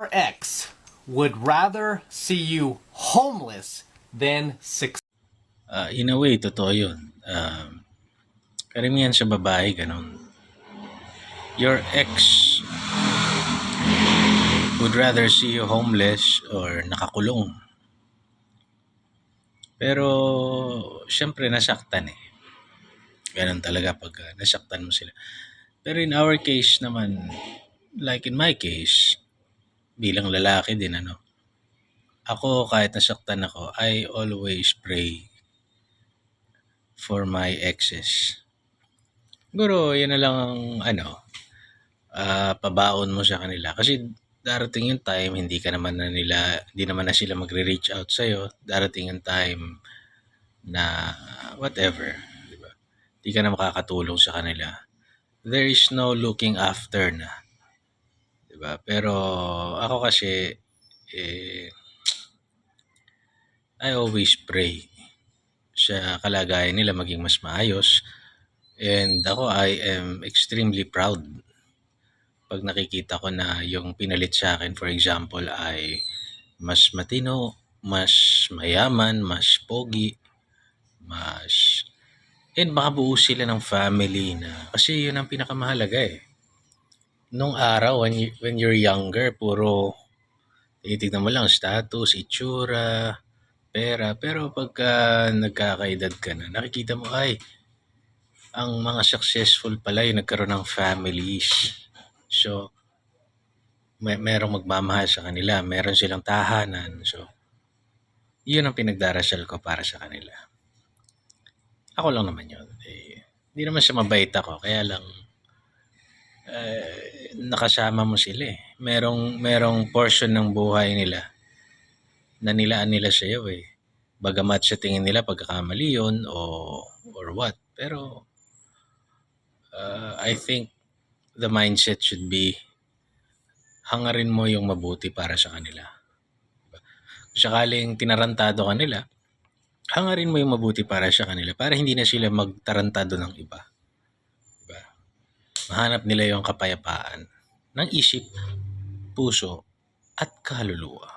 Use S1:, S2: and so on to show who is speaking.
S1: Your ex would rather see you homeless than successful.
S2: In a way, totoo yun. Karamihan sa babae, ganun. Your ex would rather see you homeless or nakakulong. Pero, syempre, nasaktan eh. Ganun talaga pag nasaktan mo sila. Pero in our case naman, like in my case, bilang lalaki din, ako kahit nasaktan ako, I always pray for my exes. Siguro, yun na lang ang, pabaon mo sa kanila. Kasi darating yung time, hindi naman na sila magre-reach out sa'yo. Darating yung time na whatever, di ba? Hindi ka na makakatulong sa kanila. There is no looking after na, di ba? Pero ako kasi, I always pray sa kalagayan nila maging mas maayos. And ako, I am extremely proud pag nakikita ko na yung pinalit sa akin, for example, ay mas matino, mas mayaman, mas pogi, and makabuo sila ng family na, kasi yun ang pinakamahalaga eh. Nung araw, when you're younger, puro titignan mo lang status, itsura, pera. Pero pagka nagkakaedad ka na, nakikita mo ay ang mga successful pala yung nagkaroon ng families. So, merong magmamahal sa kanila, meron silang tahanan. So, yun ang pinagdarasal ko para sa kanila. Ako lang naman yun. Hindi naman siya mabait ako, kaya lang nakasama mo sila eh. Merong portion ng buhay nila na nilaan nila sa iyo eh. Bagamat sa tingin nila pagkakamali yun or what. Pero I think the mindset should be hangarin mo yung mabuti para sa kanila. Kung sakaling tinarantado ka nila, hangarin mo yung mabuti para sa kanila para hindi na sila magtarantado ng iba. Diba? Mahanap nila yung kapayapaan ng isip, puso, at kaluluwa.